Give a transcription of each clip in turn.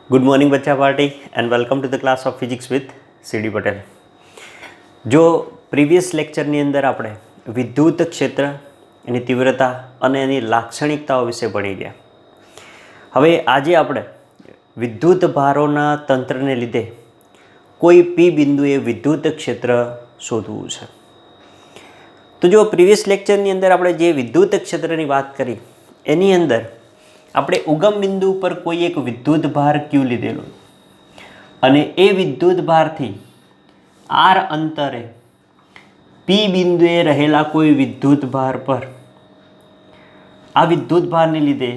Good morning बच्चा party and welcome to the class of physics with CD Patel. જો previous લેક્ચરની અંદર આપણે વિદ્યુત ક્ષેત્ર એની તીવ્રતા અને એની લાક્ષણિકતાઓ વિશે ભણી ગયા। હવે આજે આપણે વિદ્યુત ભારોના તંત્રને લીધે કોઈ પી બિંદુએ વિદ્યુત ક્ષેત્ર શોધવું છે। તો જો પ્રીવિયસ લેક્ચરની અંદર આપણે જે વિદ્યુત ક્ષેત્રની વાત કરી એની અંદર આપણે ઉગમ બિંદુ પર કોઈ એક વિદ્યુત ભાર ક્યુ લીધેલો અને એ વિદ્યુત ભારથી આર અંતરે પી બિંદુએ રહેલા કોઈ વિદ્યુત ભાર પર આ વિદ્યુત ભારને લીધે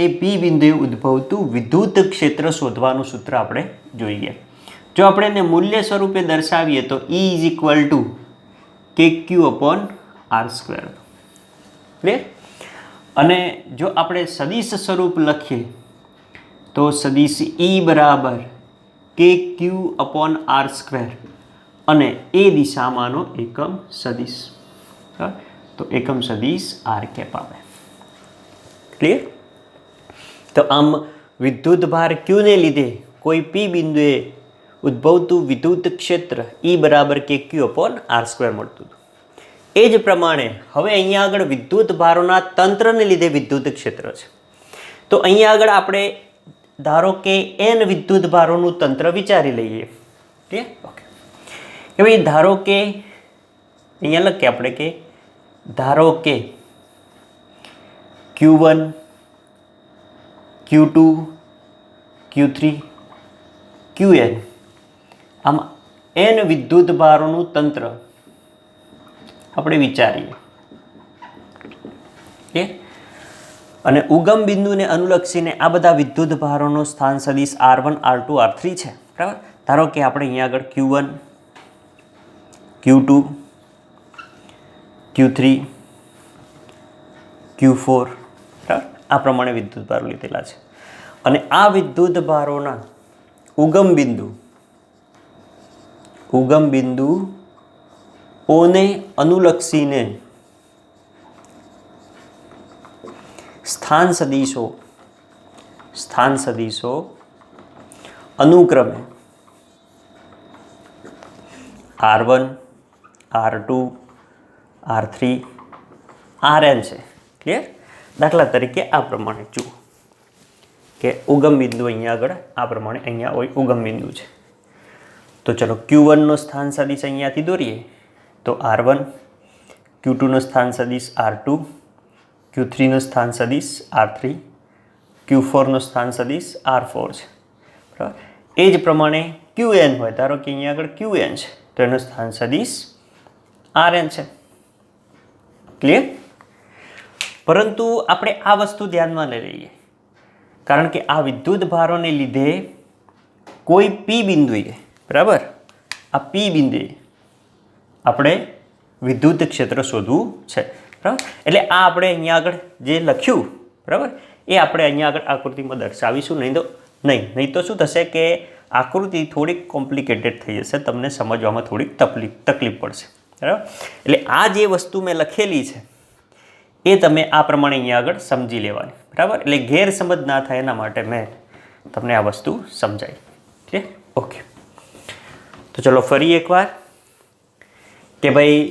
એ પી બિંદુએ ઉદ્ભવતું વિદ્યુત ક્ષેત્ર શોધવાનું સૂત્ર આપણે જોઈએ। જો આપણે એને મૂલ્ય સ્વરૂપે દર્શાવીએ તો E ઇઝ ઇક્વલ ટુ કે ક્યુ અપોન આર સ્ક્વેર। ક્લિયર? અને જો આપણે સદિશ સ્વરૂપ લખીએ તો સદિશ E બરાબર કે ક્યુ અપોન આર સ્ક્વેર અને એ દિશામાંનો એકમ સદિશ, તો એકમ સદિશ આર કેપ આવે। ક્લિયર? તો આમ વિદ્યુત ભાર ક્યુને લીધે કોઈ પી બિંદુએ ઉદ્ભવતું વિદ્યુત ક્ષેત્ર E બરાબર કે ક્યુ અપોન આર સ્ક્વેર મળતું હતું। એ જ પ્રમાણે હવે અહીંયા આગળ વિદ્યુત ભારોના તંત્રને લીધે વિદ્યુત ક્ષેત્ર છે। તો અહીંયા આગળ આપણે ધારો કે એન વિદ્યુત ભારોનું તંત્ર વિચારી લઈએ। ક્લિયર? ઓકે, કે ભાઈ ધારો કે અહીંયા લખીએ આપણે કે ધારો કે Q1 Q2 Q3 Qn આમ એન વિદ્યુત ભારોનું તંત્ર આપણે વિચારીએ કે અને ઉગમ બિંદુને અનુલક્ષીને આ બધા વિદ્યુત ભારોનો સ્થાન સદિશ R1 R2 R3 છે, બરાબર। ધારો કે આપણે અહીંયા આગળ Q1 Q2 Q3 Q4 બરાબર આ પ્રમાણે વિદ્યુત ભારો લીધેલા છે અને આ વિદ્યુત ભારોના ઉગમ બિંદુ ઓને અનુલક્ષીને સ્થાન સદિશો અનુક્રમે R1 R2 R3 Rn છે। ક્લિયર? દાખલા તરીકે આ પ્રમાણે જુઓ કે ઉગમ બિંદુ અહીંયા આગળ આ પ્રમાણે અહીંયા હોય ઉગમ બિંદુ છે, તો ચલો Q1 નો સ્થાન સદિશ અહીંયાથી દોરીએ તો R1, Q2 નો સ્થાન સદિશ R2, Q3 નો સ્થાન સદિશ R3, Q4 નો સ્થાન સદિશ R4 છે, બરાબર। એ જ પ્રમાણે Qn હોય, ધારો કે અહીંયા આગળ Qn છે તો એનો સ્થાન સદિશ Rn છે। ક્લિયર? પરંતુ આપણે આ વસ્તુ ધ્યાનમાં લઈ લઈએ કારણ કે આ વિદ્યુત ભારોને લીધે કોઈ પી બિંદુએ, બરાબર, આ પી બિંદુએ આપણે વિદ્યુત ક્ષેત્ર શોધવું છે, બરાબર। એટલે આ આપણે અહીંયા આગળ જે લખ્યું, બરાબર, એ આપણે અહીંયા આગળ આકૃતિમાં દર્શાવીશું। નહીં તો શું થશે કે આકૃતિ થોડીક કોમ્પ્લિકેટેડ થઈ જશે, તમને સમજવામાં થોડીક તકલીફ પડશે, બરાબર। એટલે આ જે વસ્તુ મેં લખેલી છે એ તમે આ પ્રમાણે અહીંયા આગળ સમજી લેવાની, બરાબર। એટલે ગેરસમજ ના થાય એના માટે મેં તમને આ વસ્તુ સમજાવી। ક્લિયર? ઓકે, તો ચલો ફરી એકવાર કે ભાઈ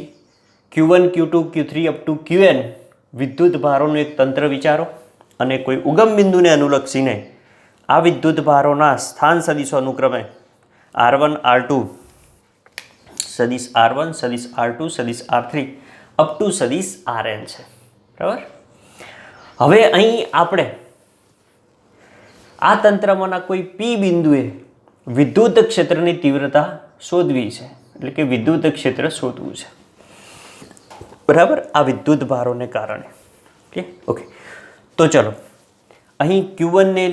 Q1 Q2 Q3 up to Qn વિદ્યુત ભારોનું એક તંત્ર વિચારો અને કોઈ ઉગમ બિંદુને અનુલક્ષીને આ વિદ્યુત ભારોના સ્થાન સદિશો અનુક્રમે R1 R2 સદિશ R1 સદિશ R2 સદિશ R3 અપ ટુ સદિશ Rn છે, બરાબર। હવે અહીં આપણે આ તંત્રમાંના કોઈ પી બિંદુએ વિદ્યુત ક્ષેત્રની તીવ્રતા શોધવી છે, એટલે કે વિદ્યુત ક્ષેત્ર શોધવું છે, બરાબર, આ વિદ્યુત ભારોને કારણે। ઓકે, તો ચલો અહીં Q1 ને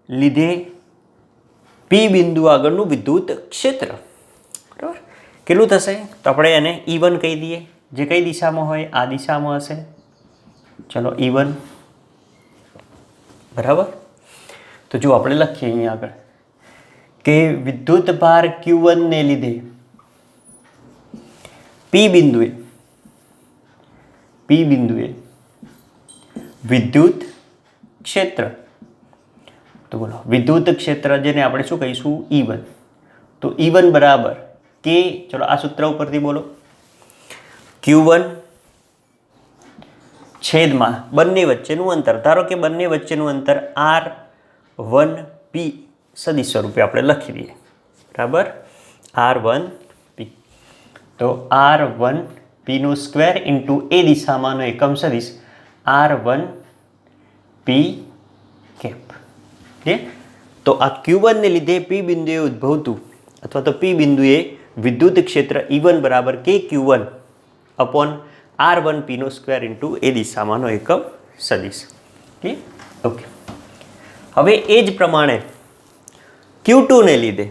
લીધે પી બિંદુ આગળનું વિદ્યુત ક્ષેત્ર, બરાબર, કેટલું થશે? તો આપણે એને E1 કહી દઈએ, જે કઈ દિશામાં હોય આ દિશામાં હશે। ચલો E1, બરાબર। તો જો આપણે લખીએ અહીંયા આગળ કે વિદ્યુત ભાર Q1 ને લીધે પી બિંદુએ વિદ્યુત ક્ષેત્ર તો બોલો વિદ્યુત ક્ષેત્ર જેને આપણે શું કહીશું E1, તો E1 બરાબર કે, ચલો આ સૂત્ર ઉપરથી બોલો, Q1 છેદમાં બંને વચ્ચેનું અંતર, ધારો કે બંને વચ્ચેનું અંતર R1P સદિશ સ્વરૂપે આપણે લખી દઈએ, બરાબર, R1P, તો R1P નો સ્ક્વેર ઇન્ટુ એ દિશામાંનો એકમ સદિશ R1P કેપ. તો આ Q1 ને લીધે P બિંદુએ ઉદ્ભવતું અથવા તો P બિંદુએ વિદ્યુત ક્ષેત્ર E1 બરાબર કે Q1 અપોન R1P નો સ્ક્વેર ઇન્ટુ એ દિશામાંનો એકમ સદિશ. ઓકે, હવે એ જ પ્રમાણે Q2 ને લીધે,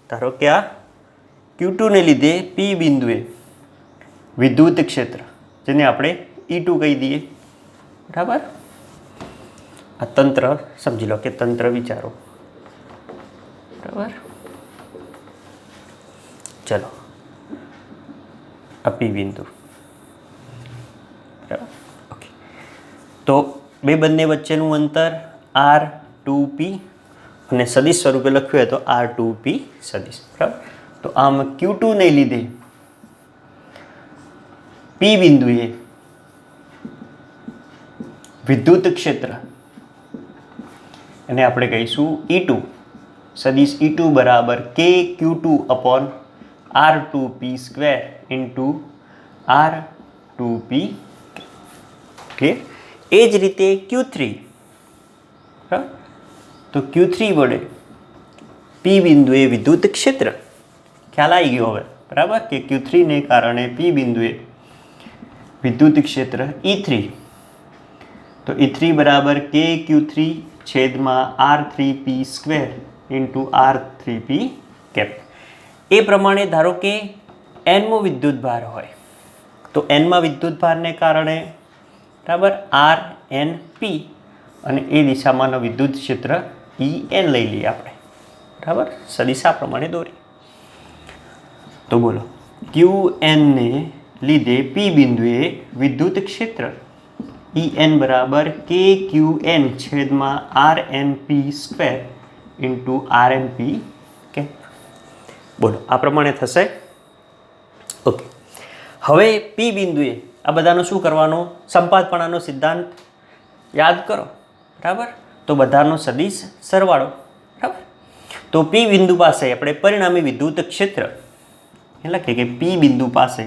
ધારો કે આ Q2 ને લીધે P બિંદુએ વિદ્યુત ક્ષેત્ર જેને આપણે E2 કહી દઈએ, બરાબર. આ તંત્ર સમજી લો કે તંત્ર વિચારો, બરાબર. ચલો આ P બિંદુ, બરાબર. ઓકે, તો બંને વચ્ચેનું અંતર R2P અને સદિશ સ્વરૂપે લખ્યું હોય તો R2P સદિશ, બરાબર. તો આમ Q2 ને લીધે P બિંદુએ વિદ્યુત ક્ષેત્ર એને આપણે કહીશું E2, સદિશ E2 બરાબર કે Q2 upon R2P square into R2P. Clear? એ જ રીતે Q3, તો Q3 વડે P બિંદુએ વિદ્યુત ક્ષેત્ર ખ્યાલ આવી ગયો હવે, બરાબર, કે Q3 ને કારણે P બિંદુએ વિદ્યુત ક્ષેત્ર E3, તો E3 બરાબર કે Q3 છેદમાં R3P square into R3P cap. એ પ્રમાણે ધારો કે Nમો વિદ્યુત ભાર હોય તો Nમાં વિદ્યુત ભારને કારણે, બરાબર, RNP અને એ દિશામાંનો વિદ્યુત ક્ષેત્ર EN લઈ લઈએ આપણે, બરાબર, સદિશ આ પ્રમાણે દોરી. તો બોલો Qn ને લીધે P બિંદુએ વિદ્યુત ક્ષેત્ર EN બરાબર કે QN છેદમાં RNP square into RNP cap. બોલો આ પ્રમાણે થશે. ઓકે, હવે P બિંદુએ આ બધાનો શું કરવાનો, સંપાતપણાનો સિદ્ધાંત યાદ કરો, બરાબર. તો બધાનો સદિશ સરવાળો, બરાબર. તો P બિંદુ પાસે આપણે પરિણામી વિદ્યુત ક્ષેત્ર લખીએ કે P બિંદુ પાસે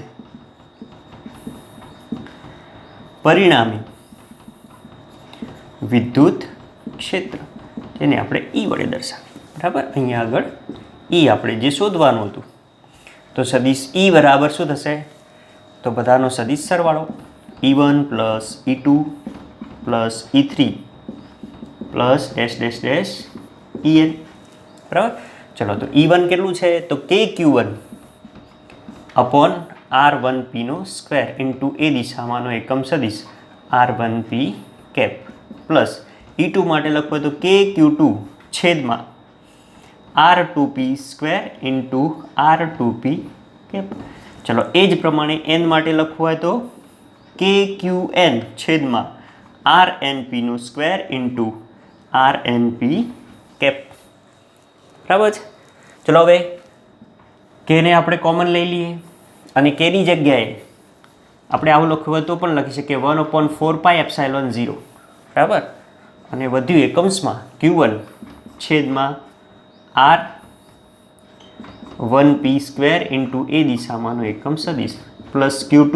પરિણામી વિદ્યુત ક્ષેત્ર જેને આપણે E વડે દર્શાવીએ, બરાબર. અહીંયા આગળ E આપણે જે શોધવાનું હતું, તો સદિશ E બરાબર શું થશે, તો બધાનો સદિશ સરવાળો E1 plus E2 plus E3 plus dash dash dash EN, બરાબર. ચલો તો E1 કેટલું છે, તો કે Q1 અપોન R1P નો સ્ક્વેર ઇન્ટુ એ દિશામાંનો એકમ સદિશ R1P કેપ પ્લસ E2 માટે લખવું તો કે Q2 છેદમાં R2P square into R2P cap. ચલો એ જ પ્રમાણે N માટે લખવું હોય તો કે QN છેદમાં RNP નો સ્ક્વેર ઇન્ટુ RNP કેપ, બરાબર છે. ચલો હવે કેને આપણે કોમન લઈ લઈએ અને કેની જગ્યાએ આપણે આવું લખ્યું હોય તો પણ લખી શકીએ 1/4πε0, બરાબર. અને વધ્યું એકમ્સમાં Q1 છેદમાં R1P સ્ક્વેર ઇન્ટુ એ દિશામાંનો એકમ સદિશ plus Q2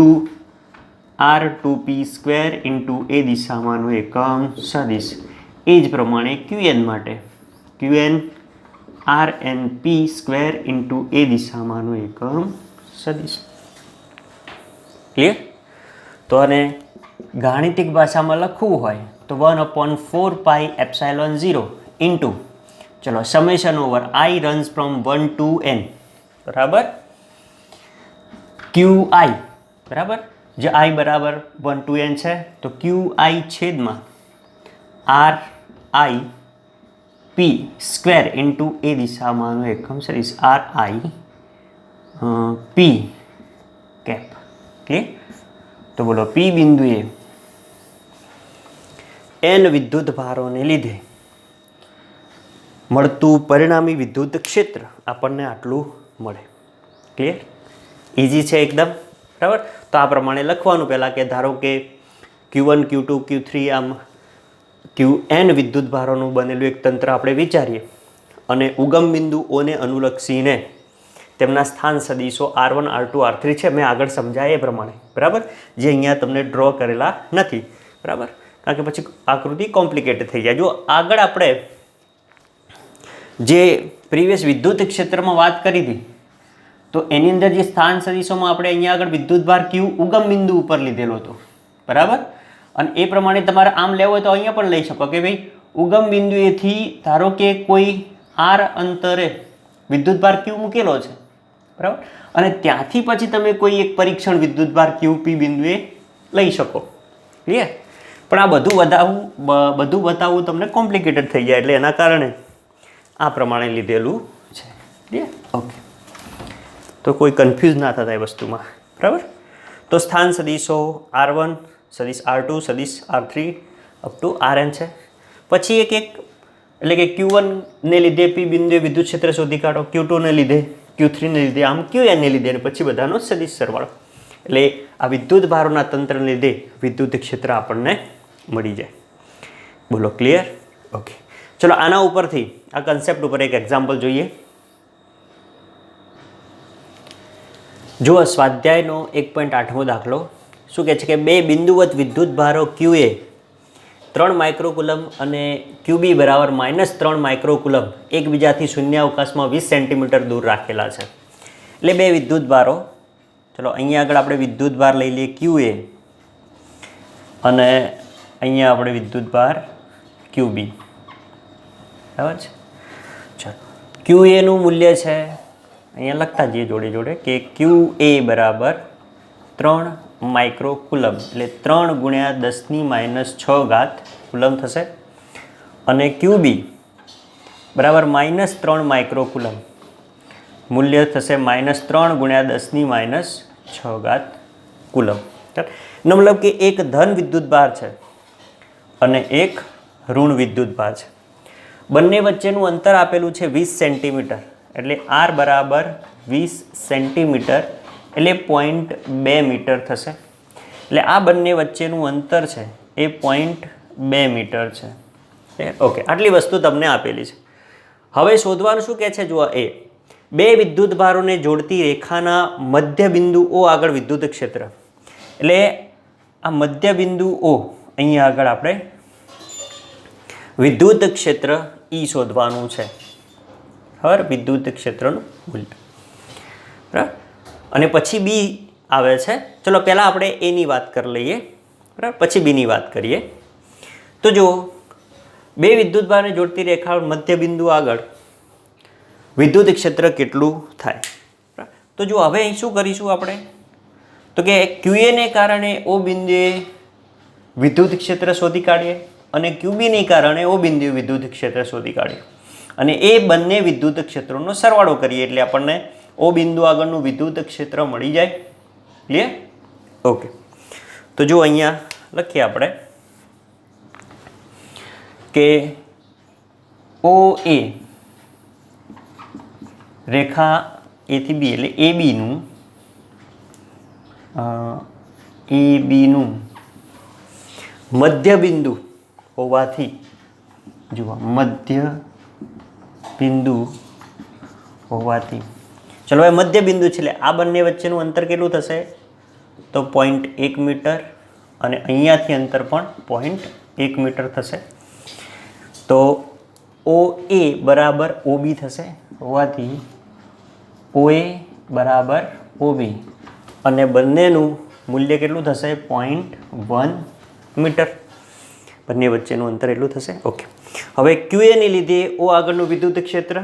R2P square into એ દિશામાંનો એકમ સદિશ. એ જ પ્રમાણે Qn માટે Qn RNP સ્ક્વેર ઇન્ટુ એ દિશામાંનો એકમ સદિશ. ક્લિયર? તો આને ગાણિતિક ભાષામાં લખવું હોય તો 1/4πε0 ઇન્ટુ, ચલો, summation over I runs from 1 to N, બરાબર, QI, બરાબર, જે I બરાબર 1 to N છે, તો QI છેદમાં RIP સ્ક્વેર ઇન્ટુ એ દિશામાંનો એકમ સદિશ RIP કેપ. ઓકે, તો બોલો P બિંદુએ N વિદ્યુત ભારોને લીધે મળતું પરિણામી વિદ્યુત ક્ષેત્ર આપણને આટલું મળે. ક્લિયર? ઇઝી છે એકદમ. બરાબર. તો આ પ્રમાણે લખવાનું પહેલાં કે ધારો કે Q1 Q2 Q3 આમ Qn વિદ્યુત ભારોનું બનેલું એક તંત્ર આપણે વિચારીએ અને ઉગમ બિંદુઓને અનુલક્ષીને તેમના સ્થાન સદીશો R1 R2 R3 છે, મેં આગળ સમજાય એ પ્રમાણે. બરાબર. જે અહીંયા તમને ડ્રો કરેલા નથી. બરાબર. કારણ કે પછી આકૃતિ કોમ્પ્લિકેટેડ થઈ જાય. જો આગળ આપણે જે પ્રીવિયસ વિદ્યુત ક્ષેત્રમાં વાત કરી હતી તો એની અંદર જે સ્થાન સદીશોમાં આપણે અહીંયા આગળ વિદ્યુતભાર Q ઉગમ બિંદુ ઉપર લીધેલો હતો. બરાબર. અને એ પ્રમાણે તમારે આમ લેવો હોય તો અહીંયા પણ લઈ શકો કે ભાઈ ઉગમ બિંદુએથી ધારો કે કોઈ R અંતરે વિદ્યુતભાર Q મૂકેલો છે. બરાબર. અને ત્યાંથી પછી તમે કોઈ એક પરીક્ષણ વિદ્યુતભાર QP બિંદુએ લઈ શકો. ક્લિયર? પણ આ બધું બતાવવું તમને કોમ્પ્લિકેટેડ થઈ જાય એટલે એના કારણે આ પ્રમાણે લીધેલું છે. ક્લિયર? ઓકે. તો કોઈ કન્ફ્યુઝ ના થતા એ વસ્તુમાં. બરાબર. તો સ્થાન સદીશો R1 સદીશ R2 સદીશ R3 અપ ટુ Rn છે. પછી એક એટલે કે Q1 ને લીધે P બિંદુએ વિદ્યુત ક્ષેત્ર શોધી કાઢો, Q2 ને લીધે, Q3 ને લીધે, આમ Qn ને લીધે અને પછી બધાનો સદીશ સરવાળો. એટલે આ વિદ્યુત ભારોના તંત્રને લીધે વિદ્યુત ક્ષેત્ર આપણને મળી જાય. બોલો ક્લિયર? ઓકે. ચલો આના ઉપરથી આ કન્સેપ્ટ ઉપર એક એક્ઝામ્પલ જોઈએ. જુઓ સ્વાધ્યાયનો 1.8મો દાખલો શું કહે છે કે બે બિંદુવત વિદ્યુત ભારો QA 3 માઇક્રોકુલમ અને QB બરાબર -3 માઇક્રોકુલમ એકબીજાથી શૂન્ય અવકાશમાં 20 સેન્ટીમીટર દૂર રાખેલા છે. એટલે બે વિદ્યુત ભારો, ચલો અહીંયા આગળ આપણે વિદ્યુત ભાર લઈ લઈએ QA અને અહીંયા આપણે વિદ્યુત ભાર QB. બરાબર છે. ચલો QA નું મૂલ્ય છે અહીંયા લખતા જઈએ જોડે જોડે કે QA બરાબર 3 માઇક્રોકુલમ એટલે 3 ગુણ્યા 10⁻⁶ કુલમ થશે. અને QB બરાબર -3 માઇક્રોકુલમ મૂલ્ય થશે -3 ગુણ્યા 10⁻⁶ કુલમ. એનો મતલબ કે એક ધન વિદ્યુત ભાર છે અને એક ઋણ વિદ્યુત ભાર છે. બંને વચ્ચેનું અંતર આપેલું છે 20 સેન્ટીમીટર એટલે R બરાબર 20 સેન્ટીમીટર એટલે 0.2 મીટર થશે. એટલે આ બંને વચ્ચેનું અંતર છે એ 0.2 મીટર છે. ઓકે. આટલી વસ્તુ તમને આપેલી છે. હવે શોધવાનું શું કહે છે? જુઓ એ બે વિદ્યુત ભારોને જોડતી રેખાના મધ્ય બિંદુ O આગળ વિદ્યુત ક્ષેત્ર. એટલે આ મધ્ય બિંદુ O અહીંયા આગળ આપણે વિદ્યુત ક્ષેત્ર E શોધવાનું છે. હવે વિદ્યુત ક્ષેત્રનું મૂલ્ય. બરાબર. અને પછી બી આવે છે. ચલો પહેલાં આપણે એની વાત કરી લઈએ. બરાબર. પછી બીની વાત કરીએ. તો જો બે વિદ્યુત ભારને જોડતી રેખા મધ્ય બિંદુ આગળ વિદ્યુત ક્ષેત્ર કેટલું થાય? તો જો હવે અહીં શું કરીશું આપણે? તો કે QA ને કારણે O બિંદુએ વિદ્યુત ક્ષેત્ર શોધી કાઢીએ અને QB ને કારણે O બિંદુએ વિદ્યુત ક્ષેત્ર શોધી કાઢીએ અને એ બંને વિદ્યુત ક્ષેત્રોનો સરવાળો કરીએ એટલે આપણને O બિંદુ આગળનું વિદ્યુત ક્ષેત્ર મળી જાય. ક્લિયર? ઓકે. તો જો અહીંયા લખીએ આપણે કે OA રેખા A થી B એટલે AB નું મધ્ય બિંદુ હોવાથી, જુઓ મધ્ય બિંદુ હોવાથી, ચલો હવે મધ્ય બિંદુ છે એટલે આ બંને વચ્ચેનું અંતર કેટલું થશે? તો 0.1 મીટર અને અહીંયાથી અંતર પણ 0.1 મીટર થશે. તો OA બરાબર OB થશે હોવાથી OA બરાબર OB અને બંનેનું મૂલ્ય કેટલું થશે? 0.1 મીટર. બંને વચ્ચેનું અંતર એટલું થશે. ઓકે. હવે QA ને લીધે O આગળનું વિદ્યુત ક્ષેત્ર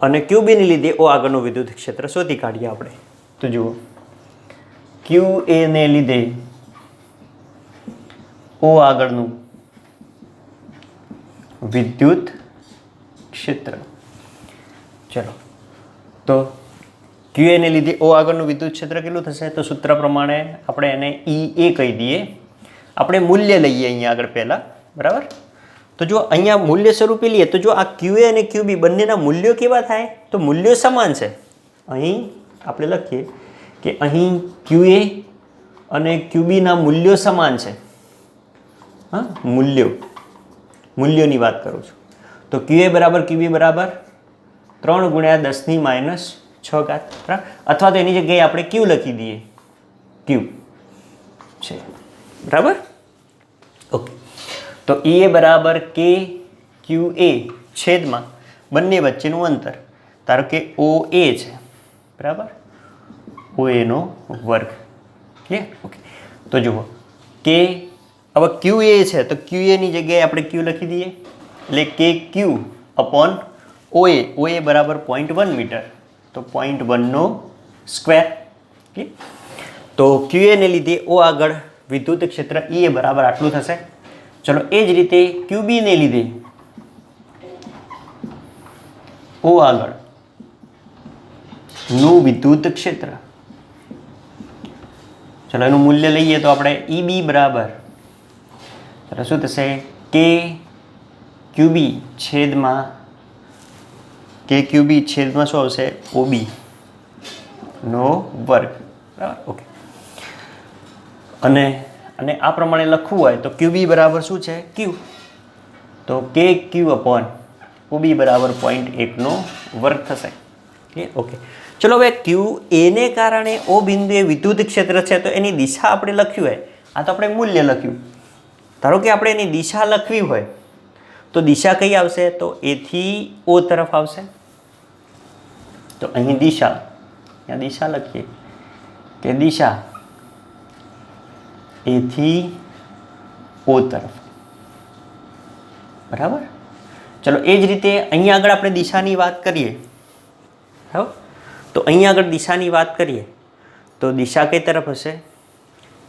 અને QB ને લીધે O આગળનું વિદ્યુત ક્ષેત્ર શોધી કાઢીએ આપણે. તો જુઓ QA ને લીધે O આગળનું વિદ્યુત ક્ષેત્ર. ચલો તો QA ને લીધે O આગળનું વિદ્યુત ક્ષેત્ર કેટલું થશે? તો સૂત્ર પ્રમાણે આપણે એને EA કહી દઈએ. આપણે મૂલ્ય લઈએ અહીંયા આગળ પહેલાં. બરાબર. તો જો અહીંયા મૂલ્ય સ્વરૂપે લઈએ તો જો આ QA અને QB બંનેના મૂલ્યો કેવા થાય તો મૂલ્યો સમાન છે. અહીં આપણે લખીએ કે અહીં QA અને QBના મૂલ્યો સમાન છે. હા, મૂલ્યોની વાત કરું છું. તો QA બરાબર QB બરાબર 3 ગુણ્યા 10 - 6 ઘાત, બરાબર. અથવા તો એની જગ્યાએ આપણે Q લખી દઈએ, Q છે, બરાબર. ઓકે, તો EA બરાબર KQA છેદમાં બંને વચ્ચેનું અંતર, ધારો કે OA છે, બરાબર, OA નો વર્ગ. ક્લિયર? ઓકે, તો જુઓ કે હવે QA છે તો QA ની જગ્યાએ આપણે Q લખી દઈએ, એટલે KQ અપોન OA બરાબર 0.1 મીટર, તો 0.1 નો સ્ક્વેર. તો QA ને લીધે O આગળ વિદ્યુત ક્ષેત્ર EA બરાબર આટલું થશે. ચલો એ જ રીતે QB ને લીધે O આગળ નું વિદ્યુત ક્ષેત્ર, ચલો એનું મૂલ્ય લઈએ તો આપણે EB બરાબર, ચલો શું થશે, KQB છેદમાં શું આવશે, OB નો વર્ગ, બરાબર. ઓકે, અને આ પ્રમાણે લખવું હોય તો QB બરાબર શું છે, Q, તો KQ અપોન OB બરાબર 0.1 નો વર્ગ થશે. ઓકે, ચલો હવે QA ને કારણે O બિંદુએ વિદ્યુત ક્ષેત્ર છે તો એની દિશા આપણે લખ્યું હોય, આ તો આપણે મૂલ્ય લખ્યું. ધારો કે આપણે એની દિશા લખવી હોય તો દિશા કઈ આવશે, તો A થી O તરફ આવશે. તો અહીં દિશા લખીએ કે દિશા A થી O તરફ, બરાબર. ચલો એ જ રીતે અહીંયા આગળ આપણે દિશાની વાત કરીએ, બરાબર. તો અહીંયા આગળ દિશાની વાત કરીએ તો દિશા કઈ તરફ હશે,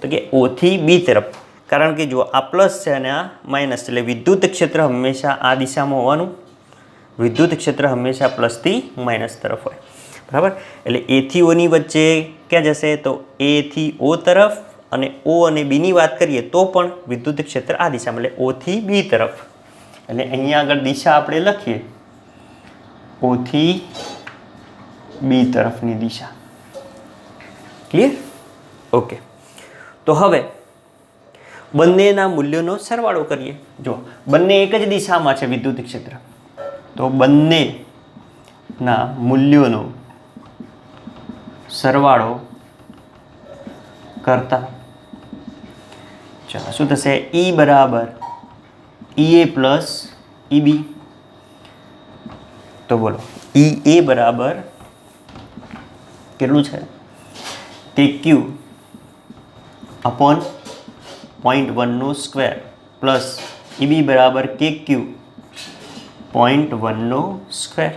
તો કે O થી B તરફ, કારણ કે જો આ પ્લસ છે અને આ માઇનસ, એટલે વિદ્યુત ક્ષેત્ર હંમેશા આ દિશામાં હોવાનું, વિદ્યુત ક્ષેત્ર હંમેશા પ્લસથી માઇનસ તરફ હોય, બરાબર. એટલે A થી O ની વચ્ચે ક્યાં જશે, તો A થી O તરફ, અને O અને B ની વાત કરીએ તો પણ વિદ્યુત ક્ષેત્ર આ દિશામાં, એટલે O થી B તરફ. એટલે અહીંયા આગળ દિશા આપણે લખીએ O થી B તરફની દિશા. ક્લિયર? ઓકે, તો હવે બંનેના મૂલ્યોનો સરવાળો કરીએ. જો બંને એક જ દિશામાં છે વિદ્યુત ક્ષેત્ર, તો બંનેના મૂલ્યોનો સરવાળો કરતા ચાલો શું થશે, E બરાબર EA પ્લસ EB. તો બોલો EA બરાબર કેટલું છે, KQ અપોન 0.1 નો સ્ક્વેર પ્લસ EB બરાબર KQ 0.1 નો સ્ક્વેર.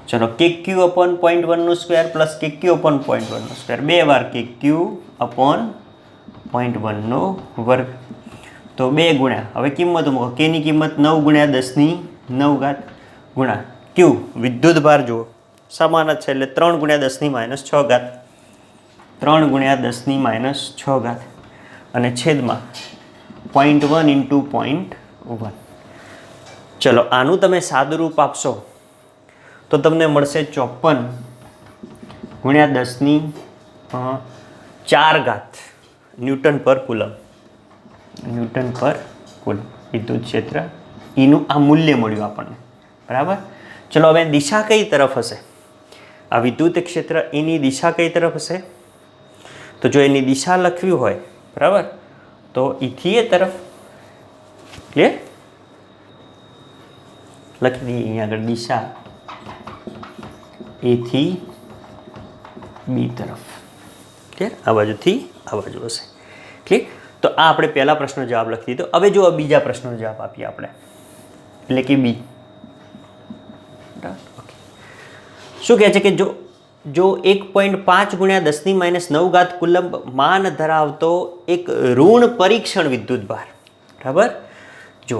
ચલો KQ અપોન 0.1 નો સ્ક્વેર પ્લસ KQ અપોન 0.1 નો સ્ક્વેર, 2 વાર KQ અપોન 0.1 નો વર્ગ. તો 2 ગુણ્યા, હવે કિંમત મૂકો, K ની કિંમત 9 ગુણ્યા 10 ઘાત ગુણ્યા Q વિદ્યુત ભાર જુઓ સમાન જ છે, એટલે 3 ગુણ્યા 10 - 6 ઘાત, 3 ગુણ્યા 10 - 6 ઘાત, અને છેદમાં 0.1 ઇન્ટુ 0.1. ચલો આનું તમે સાદુરૂપ આપશો તો તમને મળશે 54 ગુણ્યા 10 ઘાત ન્યૂટન પર કુલમ. વિદ્યુત ક્ષેત્ર એનું આ મૂલ્ય મળ્યું આપણને, બરાબર. ચલો હવે દિશા કઈ તરફ હશે, આ વિદ્યુત ક્ષેત્ર એની દિશા કઈ તરફ હશે, તો જો એની દિશા લખવી હોય, બરાબર, તો એથી એ તરફ. ક્લિયર? લખી દઈએ અહીંયા આગળ દિશા A થી B તરફ. ક્લિયર? આ બાજુથી આ બાજુ હશે. ક્લિયર? તો આ આપણે પહેલા પ્રશ્નનો જવાબ લખી દીધો. હવે જો બીજા પ્રશ્નનો જવાબ આપીએ આપણે, એટલે કે B. શું કહે છે કે જો 1.5 ગુણ્યા 10 - 9 ઘાત કુલંબ માન ધરાવતો એક ઋણ પરીક્ષણ વિદ્યુત ભાર, બરાબર. જો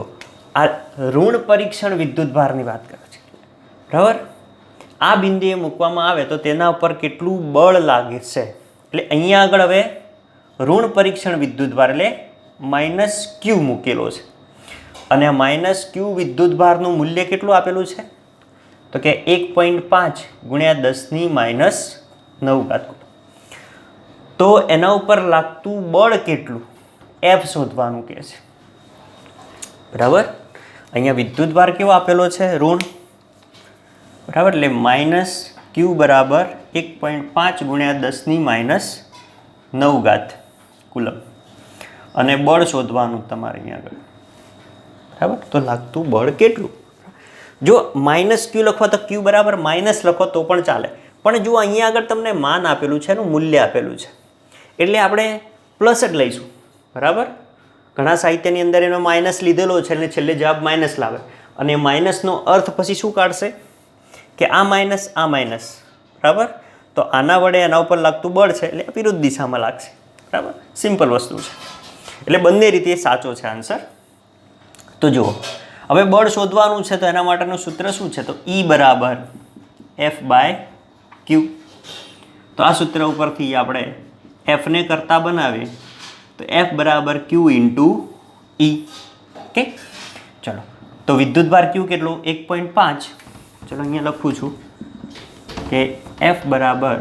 આ ઋણ પરીક્ષણ વિદ્યુત ભારની વાત કરે છે, બરાબર. આ બિંદુએ મૂકવામાં આવે તો તેના ઉપર કેટલું બળ લાગે છે, એટલે અહીંયા આગળ હવે ઋણ પરીક્ષણ વિદ્યુત ભાર એટલે -Q મૂકેલો છે, અને માઇનસ ક્યુ વિદ્યુતભારનું મૂલ્ય કેટલું આપેલું છે તો કે 1.5 ગુણ્યા 10⁻⁹ તો એના ઉપર લાગતું બળ કેટલું એફ શોધવાનું કહે છે બરાબર અહીંયા વિદ્યુતભાર કેવો આપેલો છે ઋણ બરાબર એટલે માઇનસ ક્યુ બરાબર 1.5 ગુણ્યા 10⁻⁹ કુલમ અને બળ શોધવાનું તમારે અહીંયા આગળ બરાબર તો લાગતું બળ કેટલું જો માઇનસ ક્યુ લખો તો ક્યુ બરાબર માઇનસ લખો તો પણ ચાલે પણ જો અહીંયા આગળ તમને માન આપેલું છે એનું મૂલ્ય આપેલું છે એટલે આપણે પ્લસ જ લઈશું બરાબર ઘણા સાહિત્યની અંદર એનો માઇનસ લીધેલો છે એટલે છેલ્લે જવાબ માઇનસ લાવે અને માઇનસનો અર્થ પછી શું કાઢશે કે આ માઇનસ બરાબર તો આના વડે એના ઉપર લાગતું બળ છે એટલે વિરુદ્ધ દિશામાં લાગશે બરાબર સિમ્પલ વસ્તુ છે એટલે બંને રીતે સાચો છે આન્સર તો જુઓ હવે બળ શોધવાનું છે તો એના માટેનું સૂત્ર શું છે તો E બરાબર F/Q તો આ સૂત્ર ઉપરથી આપણે Fને કરતા બનાવીએ તો F બરાબર Q ઇન્ટુ E ઓકે ચલો તો વિદ્યુતભાર Q કેટલો 1.5 ચલો અહીંયા લખું છું કે F બરાબર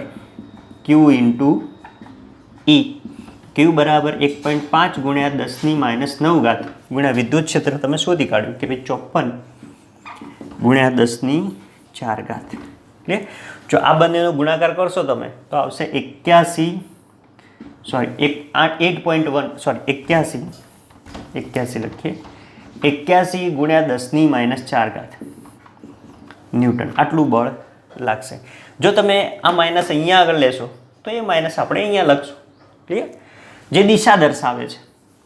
Q ઇન્ટુ E Q બરાબર 1.5 ગુણ્યા 10⁻⁹ ગુણ્યા વિદ્યુત ક્ષેત્ર તમે શોધી કાઢ્યું કે ભાઈ 54 ગુણ્યા 10⁴ એટલે જો આ બંનેનો ગુણાકાર કરશો તમે તો આવશે 81 લખીએ 81 ગુણ્યા 10⁻⁴ ન્યૂટન આટલું બળ લાગશે જો તમે આ માઇનસ અહીંયા આગળ લેશો તો એ માઇનસ આપણે અહીંયા લખશું ક્લિયર જે દિશા દર્શાવે છે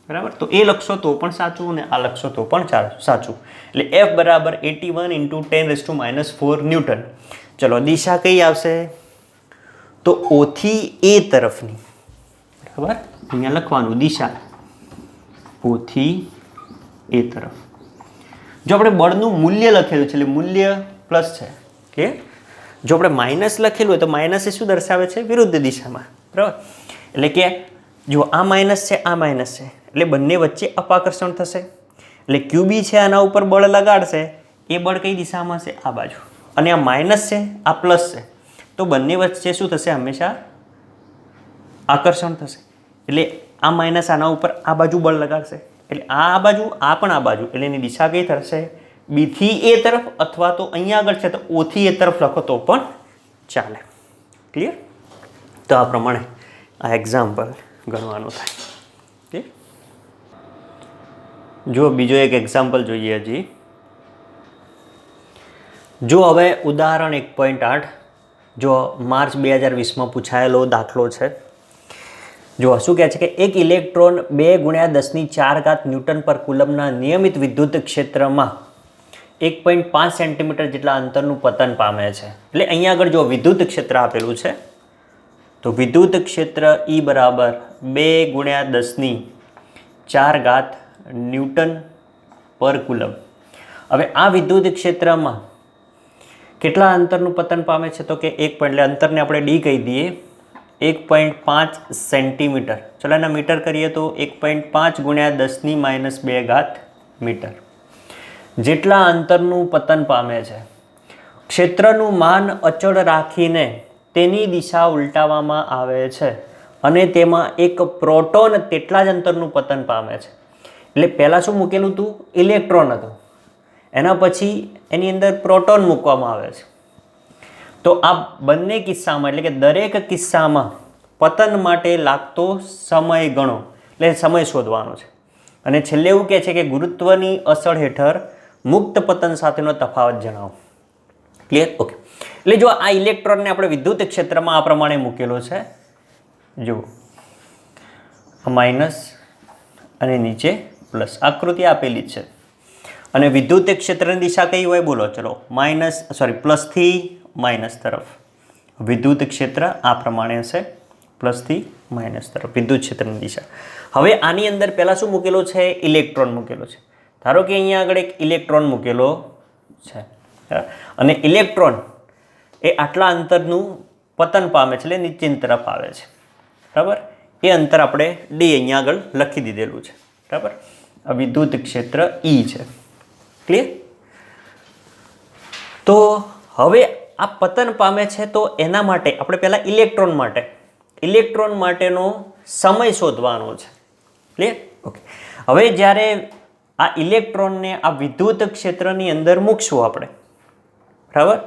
બરાબર તો એ લખશો તો પણ સાચું અને આ લખશો તો પણ સાચું એટલે F બરાબર 81 × 10⁻⁴ ન્યૂટન ચલો દિશા કઈ આવશે તો O થી A તરફની બરાબર અહીંયા લખવાનું દિશા O થી A તરફ જો આપણે બળનું મૂલ્ય લખેલું છે એટલે મૂલ્ય પ્લસ છે કે જો આપણે માઇનસ લખેલું હોય તો માઇનસ એ શું દર્શાવે છે વિરુદ્ધ દિશામાં બરાબર એટલે કે જો આ માઇનસ છે એટલે બંને વચ્ચે અપાકર્ષણ થશે એટલે QB છે આના ઉપર બળ લગાડશે એ બળ કઈ દિશામાં છે આ બાજુ અને આ માઇનસ છે આ પ્લસ છે તો બંને વચ્ચે શું થશે હંમેશા આકર્ષણ થશે એટલે આ માઇનસ આના ઉપર આ બાજુ બળ લગાડશે એટલે આ બાજુ આ પણ આ બાજુ એટલે એની દિશા કઈ થશે B થી A તરફ અથવા તો અહીંયા આગળ છે તો O થી A તરફ લખો તો પણ ચાલે ક્લિયર તો આ પ્રમાણે આ એક્ઝામ્પલ ગણવાનું થાય ઓકે જો બીજો એક એક્ઝામ્પલ જોઈએ હજી જો હવે ઉદાહરણ 1.8 જો માર્ચ 2020માં પૂછાયેલો દાખલો છે જો શું કહે છે કે એક ઇલેક્ટ્રોન 2 ગુણ્યા 10⁴ ન્યૂટન પર કુલમના નિયમિત વિદ્યુત ક્ષેત્રમાં 1.5 સેન્ટીમીટર જેટલા અંતરનું પતન પામે છે એટલે અહીંયા આગળ જો વિદ્યુત ક્ષેત્ર આપેલું છે તો વિદ્યુત ક્ષેત્ર E બરાબર 2 ગુણ્યા 10⁴ ન્યૂટન પર કુલમ હવે આ વિદ્યુત ક્ષેત્રમાં કેટલા અંતરનું પતન પામે છે તો કે એટલે અંતરને આપણે D કહી દઈએ 1.5 સેન્ટીમીટર ચલો એના મીટર કરીએ તો 1.5 ગુણ્યા 10⁻² મીટર જેટલા અંતરનું પતન પામે છે ક્ષેત્રનું માન અચળ રાખીને તેની દિશા ઉલટાવવામાં આવે છે અને તેમાં એક પ્રોટોન તેટલા જ અંતરનું પતન પામે છે એટલે પહેલાં શું મૂકેલું હતું ઇલેક્ટ્રોન હતું એના પછી એની અંદર પ્રોટોન મૂકવામાં આવે છે તો આ બંને કિસ્સામાં એટલે કે દરેક કિસ્સામાં પતન માટે લાગતો સમય ગણો એટલે સમય શોધવાનો છે અને છેલ્લે એવું કહે છે કે ગુરુત્વની અસર હેઠળ મુક્ત પતન સાથેનો તફાવત જણાવો ક્લિયર ઓકે એટલે જો આ ઇલેક્ટ્રોનને આપણે વિદ્યુત ક્ષેત્રમાં આ પ્રમાણે મૂકેલો છે જુઓ માઇનસ અને નીચે પ્લસ આકૃતિ આપેલી જ છે અને વિદ્યુત ક્ષેત્રની દિશા કઈ હોય બોલો ચલો પ્લસથી માઇનસ તરફ વિદ્યુત ક્ષેત્ર આ પ્રમાણે હશે પ્લસથી માઇનસ તરફ વિદ્યુત ક્ષેત્રની દિશા હવે આની અંદર પહેલાં શું મૂકેલો છે ઇલેક્ટ્રોન મૂકેલો છે ધારો કે અહીંયા આગળ એક ઇલેક્ટ્રોન મૂકેલો છે અને ઇલેક્ટ્રોન એ આટલા અંતરનું પતન પામે છે એટલે નીચેની તરફ આવે છે બરાબર એ અંતર આપણે D અહીંયા આગળ લખી દીધેલું છે બરાબર આ વિદ્યુત ક્ષેત્ર E છે. ક્લિયર? તો હવે આ પતન પામે છે તો એના માટે આપણે પહેલાં ઇલેક્ટ્રોન માટેનો સમય શોધવાનો છે. ક્લિયર? ઓકે. હવે જ્યારે આ ઇલેક્ટ્રોનને આ વિદ્યુત ક્ષેત્રની અંદર મૂકશું આપણે, બરાબર,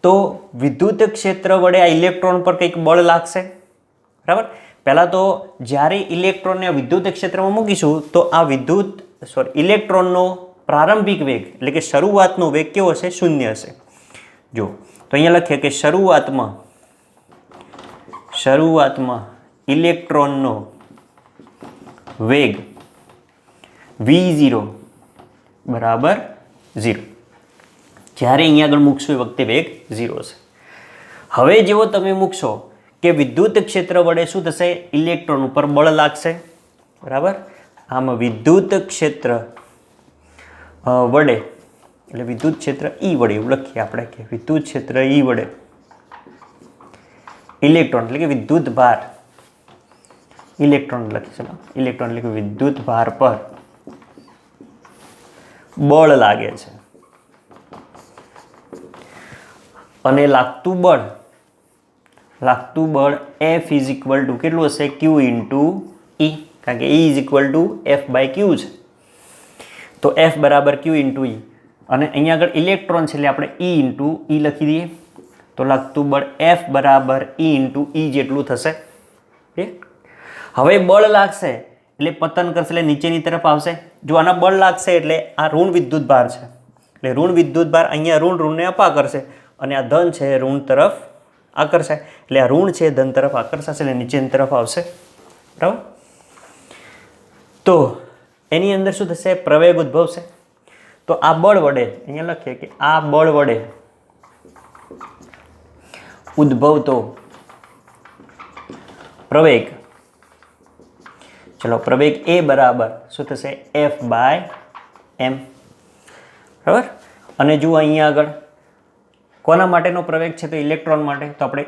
તો વિદ્યુત ક્ષેત્ર વડે આ ઇલેક્ટ્રોન પર કંઈક બળ લાગશે, બરાબર. પહેલાં તો જ્યારે ઇલેક્ટ્રોનને વિદ્યુત ક્ષેત્રમાં મૂકીશું તો આ ઇલેક્ટ્રોનનો પ્રારંભિક વેગ એટલે કે શરૂઆતનો વેગ કેવો હશે? 0 હશે. જો તો અહીંયા લખીએ કે શરૂઆતમાં ઇલેક્ટ્રોનનો વેગ v0 બરાબર 0. જ્યારે અહીંયા આગળ મૂકશો એ વખતે વેગ 0 છે. હવે જેવો તમે મૂકશો કે વિદ્યુત ક્ષેત્ર વડે શું થશે? ઇલેક્ટ્રોન ઉપર બળ લાગશે, બરાબર. આમ વિદ્યુત ક્ષેત્ર વડે એટલે વિદ્યુત ક્ષેત્ર E વડે એવું લખીએ આપણે કે વિદ્યુત ક્ષેત્ર E વડે ઇલેક્ટ્રોન એટલે કે વિદ્યુત ભાર ઇલેક્ટ્રોન લખીશું ઇલેક્ટ્રોન એટલે કે વિદ્યુત ભાર પર બળ લાગે છે અને લાગતું બળ F ઇઝ ઇક્વલ ટુ કેટલું હશે? Q ઇન્ટુ E, કારણ કે E is equal to F/Q છે. તો F બરાબર Q ઇન્ટુ E, અને અહીંયા આગળ ઇલેક્ટ્રોન છે એટલે આપણે E ઇન્ટુ E લખી દઈએ. તો લાગતું બળ F બરાબર E ઇન્ટુ E જેટલું થશે. હવે બળ લાગશે એટલે પતન કરશે એટલે નીચેની તરફ આવશે. જો આના બળ લાગશે એટલે આ ઋણ વિદ્યુત ભાર છે એટલે ઋણ વિદ્યુત ભાર અહીંયા ઋણને અપા કરશે અને આ ધન છે ઋણ તરફ આકર્ષાય એટલે આ ઋણ છે ધન તરફ આકર્ષાશે એટલે નીચેની તરફ આવશે, બરાબર. તો એની અંદર શું થશે? પ્રવેગ ઉદ્ભવશે. તો આ બળ વડે અહીંયા લખીએ કે આ બળ વડે ઉદ્ભવતો પ્રવેગ, ચલો પ્રવેગ A બરાબર શું થશે? F/m, બરાબર. અને જુઓ અહીંયા આગળ કોના માટેનો પ્રવેગ છે? તો ઇલેક્ટ્રોન માટે. તો આપણે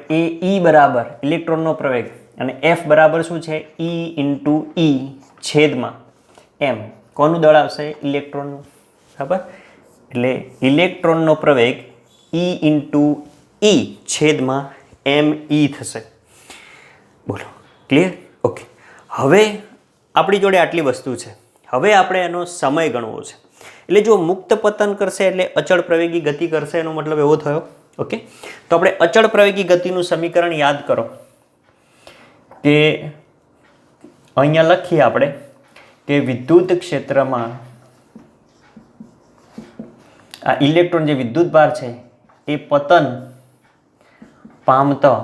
E બરાબર ઇલેક્ટ્રોનનો પ્રવેગ અને F બરાબર શું છે? E ઇન્ટુ E છેદમાં m. કોનું દળ આવશે? ઇલેક્ટ્રોનનું, બરાબર. એટલે ઇલેક્ટ્રોનનો પ્રવેગ E ઇન્ટુ E છેદમાં me થશે. બોલો, ક્લિયર? ઓકે. હવે આપણી જોડે આટલી વસ્તુ છે. હવે આપણે એનો સમય ગણવો છે. એટલે જો મુક્ત પતન કરશે એટલે અચળ પ્રવેગી ગતિ કરશે, એનો મતલબ એવો થયો. ઓકે. તો આપણે અચળ પ્રવેગી ગતિનું સમીકરણ યાદ કરો કે અહીંયા લખીએ આપણે કે વિદ્યુત ક્ષેત્રમાં આ ઇલેક્ટ્રોન જે વિદ્યુત ભાર છે એ પતન પામતો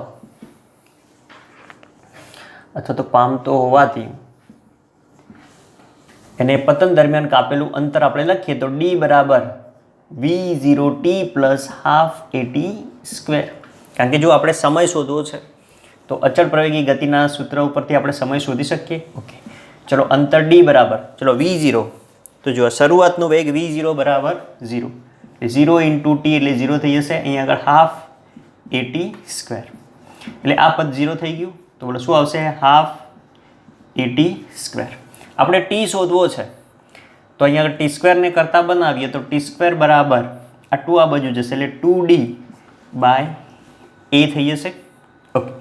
અથવા તો પામતો હોવાથી એને પતન દરમિયાન કાપેલું અંતર આપણે લખીએ તો D બરાબર v0t plus half at square. કારણ કે જો આપણે સમય શોધવો છે તો અચળ પ્રવેગી ગતિના સૂત્ર ઉપરથી આપણે સમય શોધી શકીએ. ઓકે, ચલો અંતર D બરાબર, ચલો v0. તો જો શરૂઆતનો વેગ v0 બરાબર 0, 0 ઇન્ટુ t એટલે 0 થઈ જશે. અહીંયા આગળ હાફ at સ્ક્વેર એટલે આ પદ 0 થઈ ગયું. તો બોલો શું આવશે? Half at square. આપણે t શોધવો છે તો અહીંયા આગળ ટી સ્ક્વેરને કરતાં બનાવીએ તો ટી સ્ક્વેર બરાબર આ 2 આ બાજુ જશે એટલે 2d બાય a થઈ જશે. ઓકે,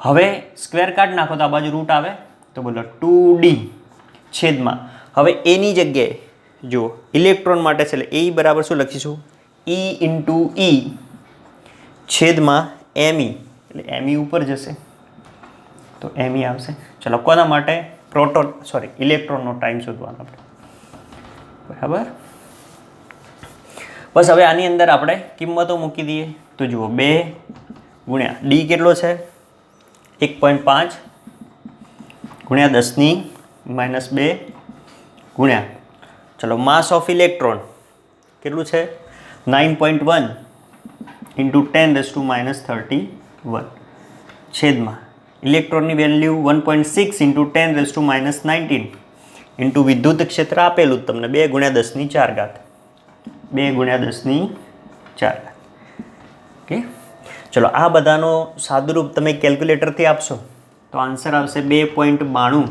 હવે સ્ક્વેર કાઢી નાખો તો આ બાજુ રૂટ આવે તો બોલો 2d છેદમાં હવે એની જગ્યાએ જો ઇલેક્ટ્રોન માટે છે એટલે એ બરાબર શું લખીશું? E ઇન્ટુ E છેદમાં me એટલે me ઉપર જશે તો me આવશે. ચલો કોના માટે? ઇલેક્ટ્રોનનો ટાઈમ શોધવાનો આપણે, બરાબર. બસ હવે આની અંદર આપણે કિંમતો મૂકી દઈએ તો જુઓ 2 ગુણ્યા D કેટલો છે? 1.5 ગુણ્યા 10⁻2 ગુણ્યા ચલો માસ ઓફ ઇલેક્ટ્રોન કેટલું છે? 9.1 ઇન્ટુ 10⁻31 છેદમાં ઇલેક્ટ્રોનની વેલ્યુ 1.6 ઇન્ટુ 10⁻19 ઇન્ટુ વિદ્યુત ક્ષેત્ર આપેલું જ તમને 2 ગુણ્યા 10⁴ 2 ગુણ્યા 10⁴. ઓકે, ચલો આ બધાનો સાદુરૂપ તમે કેલ્ક્યુલેટરથી આપશો તો આન્સર આવશે 2.92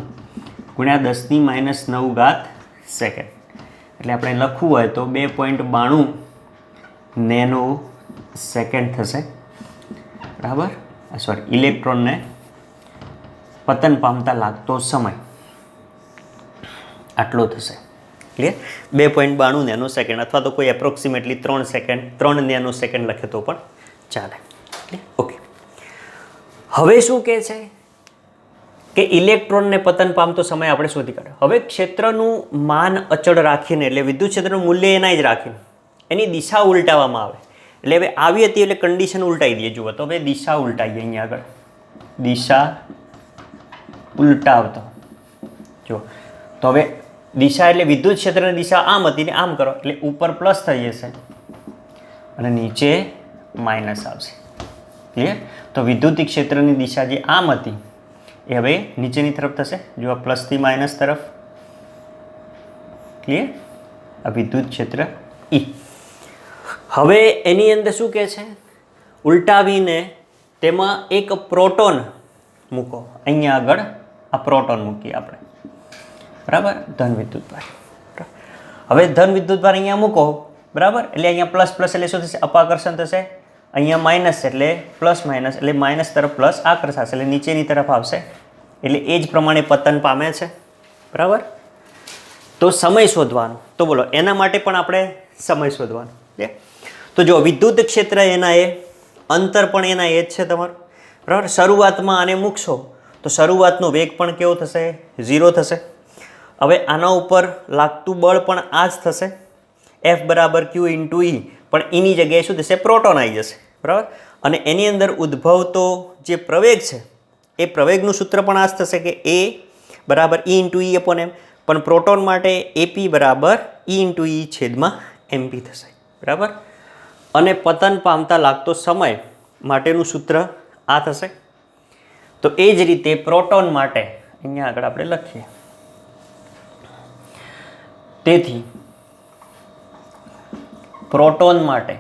ગુણ્યા 10⁻9 સેકન્ડ. એટલે આપણે લખવું હોય તો 2.92 નેનો સેકન્ડ થશે. બરાબર. સોરી, ઇલેક્ટ્રોનને પતન પામતા લાગતો સમય આટલો થશે. ક્લિયર? 2.92 નેનો સેકન્ડ અથવા તો કોઈ એપ્રોક્સિમેટલી 3 નેનો સેકન્ડ લખે તો પણ ચાલે. ઓકે. હવે શું કહે છે કે ઇલેક્ટ્રોનને પતન પામતો સમય આપણે શોધી કાઢ્યો. હવે ક્ષેત્રનું માન અચળ રાખીને એટલે વિદ્યુત ક્ષેત્રનું મૂલ્ય એના જ રાખીને એની દિશા ઉલટાવવામાં આવે. એટલે હવે આવી હતી એટલે કન્ડિશન ઉલટાવી દઈએ. જુઓ તો હવે દિશા ઉલટાવીએ. અહીંયા આગળ દિશા ઉલટાવતો જો તો હવે દિશા એટલે વિદ્યુત ક્ષેત્રની દિશા આમ હતી ને આમ કરો એટલે ઉપર પ્લસ થઈ જશે અને નીચે માઇનસ આવશે. ક્લિયર? તો વિદ્યુત ક્ષેત્રની દિશા જે આમ હતી એ હવે નીચેની તરફ થશે. જો પ્લસથી માઇનસ તરફ. ક્લિયર? આ વિદ્યુત ક્ષેત્ર ઈ. હવે એની અંદર શું કહે છે? ઉલટાવીને તેમાં એક પ્રોટોન મૂકો. અહીંયા આગળ આ પ્રોટોન મૂકીએ આપણે. બરાબર. ધન વિદ્યુતભાર. હવે ધન વિદ્યુતભાર અહીંયા મૂકો. બરાબર. એટલે અહીંયા પ્લસ પ્લસ એટલે શું થશે? અપાકર્ષણ થશે. અહીંયા માઇનસ એટલે પ્લસ માઇનસ એટલે માઇનસ તરફ પ્લસ આકર્ષાશે એટલે નીચેની તરફ આવશે. એટલે એ જ પ્રમાણે પતન પામે છે. બરાબર. તો સમય શોધવાનો. તો બોલો એના માટે પણ આપણે સમય શોધવાનો છે. તો જો વિદ્યુત ક્ષેત્ર એના એ, અંતર પણ એના એ જ છે તમારું. બરાબર. શરૂઆતમાં આને મૂકશો તો શરૂઆતનો વેગ પણ કેવો થશે? 0 થશે. હવે આના ઉપર લાગતું બળ પણ આ જ થશે. F બરાબર Q ઇન્ટુ E. પણ એની જગ્યાએ શું થશે? પ્રોટોન આવી જશે. બરાબર. અને એની અંદર ઉદ્ભવતો જે પ્રવેગ છે એ પ્રવેગનું સૂત્ર પણ આ જ થશે કે A બરાબર E into E upon M. પણ પ્રોટોન માટે AP બરાબર E ઇન્ટુ E છેદમાં MP થશે. બરાબર. અને પતન પામતા લાગતો સમય માટેનું સૂત્ર આ થશે. તો એ જ રીતે પ્રોટોન માટે અહીંયા આગળ આપણે લખીએ. તેથી પ્રોટોન માટે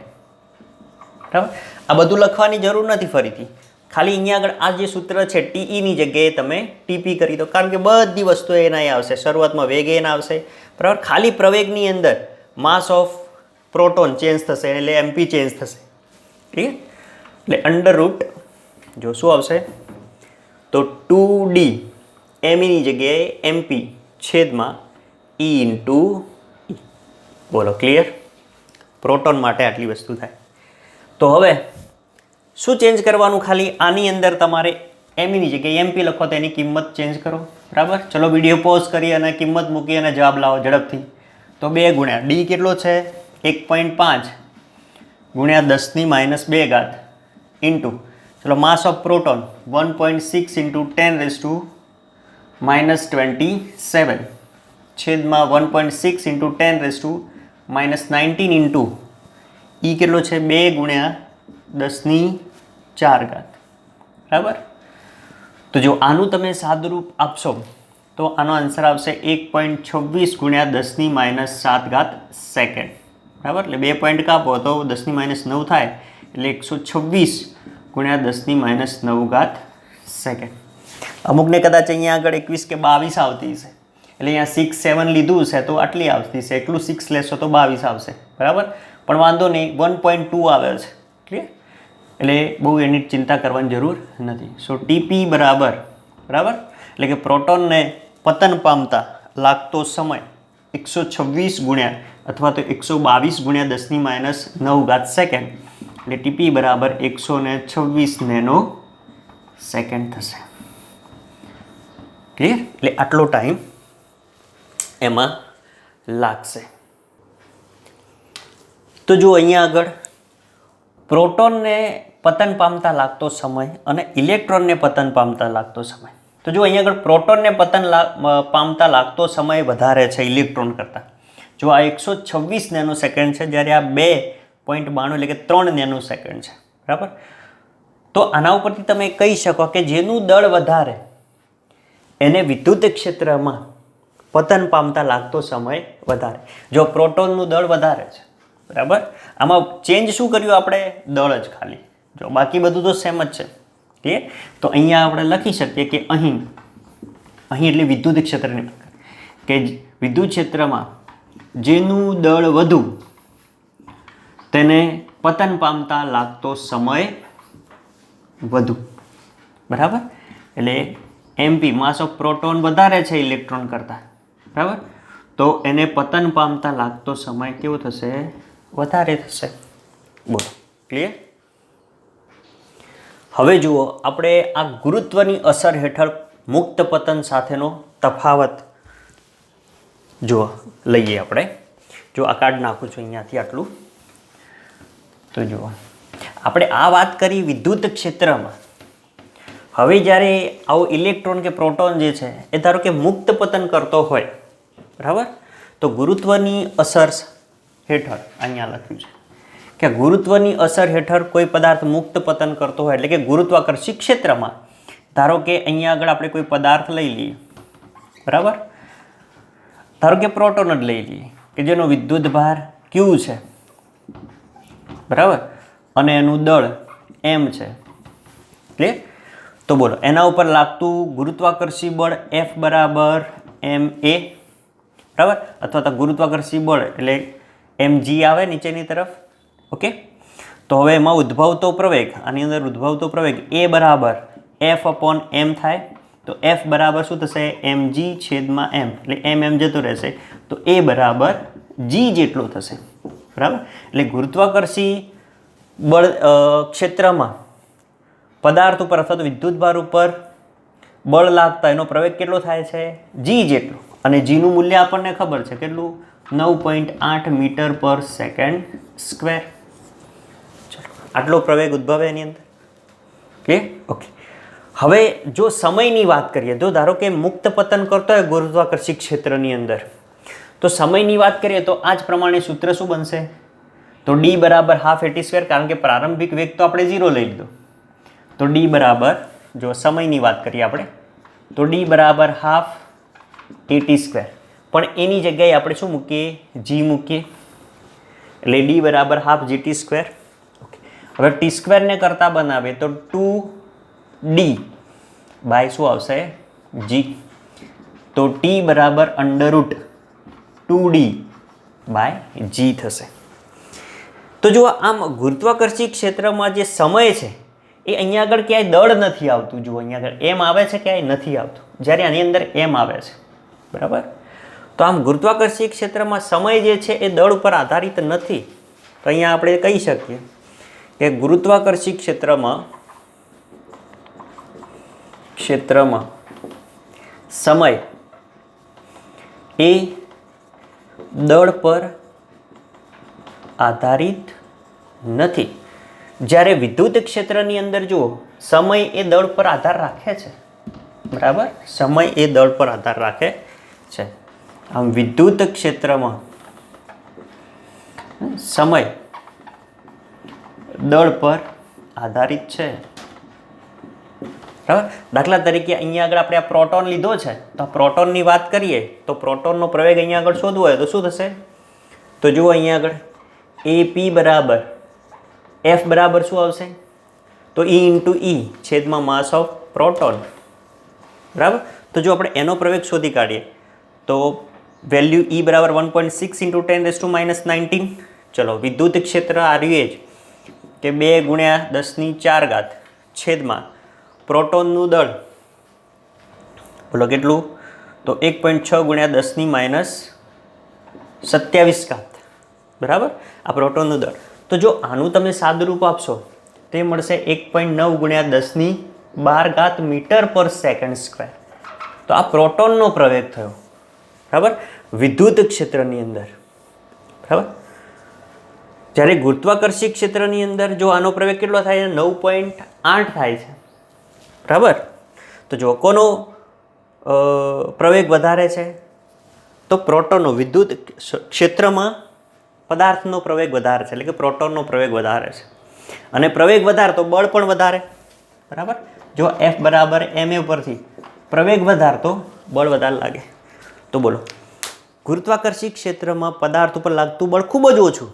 બરાબર આ બધું લખવાની જરૂર નથી ફરીથી. ખાલી અહીંયા આગળ આ જે સૂત્ર છે TEની જગ્યાએ તમે TP કરી દો. કારણ કે બધી વસ્તુ એના આવશે. શરૂઆતમાં વેગ એના આવશે. બરાબર. ખાલી પ્રવેગની અંદર માસ ઓફ પ્રોટોન ચેન્જ થશે એટલે MP ચેન્જ થશે. ક્લિયર? એટલે અંડર રૂટ જો શું આવશે તો 2D એમની જગ્યાએ MP છેદમાં E ઇન્ટુ E. બોલો ક્લિયર? પ્રોટોન માટે આટલી વસ્તુ થાય. તો હવે શું ચેન્જ કરવાનું? ખાલી આની અંદર તમારે એમની જગ્યાએ MP લખો તો એની કિંમત ચેન્જ કરો. બરાબર. ચલો વિડીયો પોઝ કરી અને કિંમત મૂકી અને જવાબ લાવો ઝડપથી. તો 2 ગુણ્યા D કેટલો છે? 1.5 ગુણ્યા 10⁻² ઇન્ટુ ચલો માસ ઓફ પ્રોટોન 1.6 ઇન્ટુ 10⁻27 છેદમાં 1.6 ઇન્ટુ 10⁻19 ઇન્ટુ E કેટલો છે? 2 ગુણ્યા 10⁴. બરાબર. તો જો આનું તમે સાદુરૂપ આપશો તો આનો આન્સર આવશે 1.26 ગુણ્યા 10⁻7 સેકન્ડ. બરાબર. એટલે 2 પોઈન્ટ કાપો તો 10⁻9 થાય એટલે 126 ગુણ્યા 10⁻9 સેકન્ડ. અમુકને કદાચ અહીંયા આગળ 21 કે 22 આવતી હશે એટલે અહીંયા 6 7 લીધું છે તો આટલી આવતી છે. એટલું 6 લેશો તો 22 આવશે. બરાબર. પણ વાંધો નહીં 1.2 આવે છે. ક્લિયર? એટલે બહુ એની ચિંતા કરવાની જરૂર નથી. સો TP બરાબર એટલે કે પ્રોટોનને પતન પામતા લાગતો સમય 126 ગુણ્યા અથવા તો 122 ગુણ્યા 10⁻9 સેકન્ડ. એટલે TP બરાબર 126 નેનો સેકન્ડ થશે. ક્લિયર? એટલે આટલો ટાઈમ એમાં લાગશે. તો જો અહીંયા આગળ પ્રોટોનને પતન પામતા લાગતો સમય અને ઇલેક્ટ્રોનને પતન પામતા લાગતો સમય. તો જો અહીંયા આગળ પ્રોટોનને પતન પામતા લાગતો સમય વધારે છે ઇલેક્ટ્રોન કરતાં. જો આ 126 નેનો સેકન્ડ છે જ્યારે આ 2.92 એટલે કે 3 નેનો સેકન્ડ છે. બરાબર. તો આના ઉપરથી તમે કહી શકો કે જેનું દળ વધારે એને વિદ્યુત ક્ષેત્રમાં પતન પામતા લાગતો સમય વધારે. જો પ્રોટોનનું દળ વધારે છે. બરાબર. આમાં ચેન્જ શું કર્યું આપણે? દળ જ ખાલી. જો બાકી બધું તો સેમ જ છે. ઠીક. તો અહીંયા આપણે લખી શકીએ કે અહીં એટલે વિદ્યુત ક્ષેત્રની કે વિદ્યુત ક્ષેત્રમાં જેનું દળ વધુ તેને પતન પામતા લાગતો સમય વધુ, બરાબર. એટલે MP માસ ઓફ પ્રોટોન વધારે છે ઇલેક્ટ્રોન કરતાં, બરાબર, તો એને પતન પામતા લાગતો સમય કેવો થશે? વધારે થશે. બોલો, ક્લિયર? હવે જુઓ, આપણે આ ગુરુત્વની અસર હેઠળ મુક્ત પતન સાથેનો તફાવત જુઓ લઈએ આપણે. જો આ કાર્ડ નાખું છું અહીંયાથી આટલું, તો જુઓ આપણે આ વાત કરી વિદ્યુત ક્ષેત્રમાં. હવે જ્યારે આવો ઇલેક્ટ્રોન કે પ્રોટોન જે છે એ ધારો કે મુક્ત પતન કરતો હોય, બરાબર, તો ગુરુત્વની અસર હેઠળ અહીંયા લખ્યું છે કે ગુરુત્વની અસર હેઠળ કોઈ પદાર્થ મુક્ત પતન કરતો હોય, એટલે કે ગુરુત્વાકર્ષી ક્ષેત્રમાં. ધારો કે અહીંયા આગળ આપણે કોઈ પદાર્થ લઈ લઈએ, બરાબર, ધારો કે પ્રોટોન જ લઈ લઈએ કે જેનો વિદ્યુત ભાર Q છે, બરાબર, અને એનું દળ M છે, ક્લિયર? તો બોલો, એના ઉપર લાગતું ગુરુત્વાકર્ષી બળ F બરાબર ma, બરાબર, અથવા તો ગુરુત્વાકર્ષી બળ એટલે mg આવે નીચેની તરફ. ઓકે, તો હવે એમાં ઉદ્ભવતો પ્રવેગ, આની અંદર ઉદ્ભવતો પ્રવેગ A બરાબર F અપોન m થાય. તો F બરાબર શું થશે? mg છેદમાં m, એટલે m જતો રહેશે, તો A બરાબર g જેટલો થશે, બરાબર. એટલે ગુરુત્વાકર્ષી બળ ક્ષેત્રમાં પદાર્થ ઉપર અથવા તો વિદ્યુત ભાર ઉપર બળ લાગતા એનો પ્રવેગ કેટલો થાય છે? g જેટલો. અને જીનું મૂલ્ય આપણને ખબર છે કેટલું? 9.8 મીટર પર સેકન્ડ સ્ક્વેર. ચલો, આટલો પ્રવેગ ઉદ્ભવે એની અંદર. ઓકે. હવે જો સમયની વાત કરીએ, તો ધારો કે મુક્ત પતન કરતો હોય ગુરુત્વાકર્ષી ક્ષેત્રની અંદર, તો સમયની વાત કરીએ તો આ જ પ્રમાણે સૂત્ર શું બનશે? તો d બરાબર હાફ at સ્ક્વેર, કારણ કે પ્રારંભિક વેગ તો આપણે 0 લઈ લીધો. તો d બરાબર, જો સમયની વાત કરીએ આપણે, તો d બરાબર હાફ at સ્ક્વેર, પણ એની જગ્યાએ આપણે શું મૂકીએ? g મૂકીએ, એટલે d બરાબર હાફ gt સ્ક્વેર. ઓકે, હવે t સ્ક્વેરને કરતાં બનાવે તો 2d બાય શું આવશે? g. તો t બરાબર અંડરરૂટ 2d બાય g થશે. તો જો આમ ગુરુત્વાકર્ષી ક્ષેત્રમાં જે સમય છે એ અહીંયા આગળ ક્યાંય દળ નથી આવતું. જુઓ અહીંયા આગળ એમ આવે છે, ક્યાંય નથી આવતું, જ્યારે આની અંદર એમ આવે છે, બરાબર. તો આમ ગુરુત્વાકર્ષી ક્ષેત્રમાં સમય જે છે એ દળ ઉપર આધારિત નથી. તો અહીંયા આપણે કહી શકીએ કે ગુરુત્વાકર્ષી ક્ષેત્રમાં સમય એ દળ પર આધારિત નથી. જ્યારે વિદ્યુત ક્ષેત્રની અંદર જુઓ, સમય એ દળ પર આધાર રાખે છે, બરાબર, સમય એ દળ પર આધાર રાખે છે. આમ વિદ્યુત ક્ષેત્રમાં સમય દળ પર આધારિત છે, બરાબર. દાખલા તરીકે અહીંયા આગળ આપણે આ પ્રોટોન લીધો છે, તો પ્રોટોનની વાત કરીએ તો પ્રોટોનનો પ્રવેગ અહીંયા આગળ શોધવો હોય તો શું થશે? તો જુઓ અહીંયા આગળ AP બરાબર F બરાબર શું આવશે? તો E ઇન્ટુ E છેદમાં માસ ઓફ પ્રોટોન, બરાબર. તો જો આપણે એનો પ્રવેગ શોધી કાઢીએ તો વેલ્યુ E બરાબર 1.6 ઇન્ટુ 10⁻⁹. ચલો, વિદ્યુત ક્ષેત્ર આ રહ્યું જ કે 2 ગુણ્યા 10⁴ છેદમાં પ્રોટોનનું દળ, બોલો કેટલું? તો 1.6 ગુણ્યા 10⁻27, બરાબર, આ પ્રોટોનનું દળ. તો જો આનું તમે સાદુરૂપ આપશો તે મળશે 1.9 ગુણ્યા 10⁻12 મીટર પર સેકન્ડ સ્ક્વેર. તો આ પ્રોટોનનો પ્રવેગ થયો, બરાબર, વિદ્યુત ક્ષેત્રની અંદર, બરાબર. જ્યારે ગુરુત્વાકર્ષી ક્ષેત્રની અંદર જો આનો પ્રવેગ કેટલો થાય છે? 9.8 થાય છે, બરાબર. તો જો કોનો પ્રવેગ વધારે છે? તો પ્રોટોનનો. વિદ્યુત ક્ષેત્રમાં પદાર્થનો પ્રવેગ વધારે છે, એટલે કે પ્રોટોનનો પ્રવેગ વધારે છે. અને પ્રવેગ વધારે તો બળ પણ વધારે, બરાબર. જો F બરાબર ma ઉપરથી પ્રવેગ વધારે તો બળ વધારે લાગે. તો બોલો, ગુરુત્વાકર્ષી ક્ષેત્રમાં પદાર્થ ઉપર લાગતું બળ ખૂબ જ ઓછું,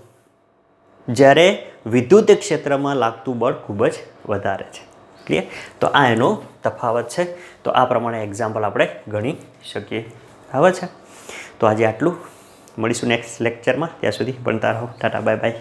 જ્યારે વિદ્યુત ક્ષેત્રમાં લાગતું બળ ખૂબ જ વધારે છે. ક્લિયર? તો આ એનો તફાવત છે. તો આ પ્રમાણે એક્ઝામ્પલ આપણે ગણી શકીએ, બરાબર છે. તો આજે આટલું. મળીશું નેક્સ્ટ લેક્ચરમાં. ત્યાં સુધી ભણતા રહો. Tata bye bye.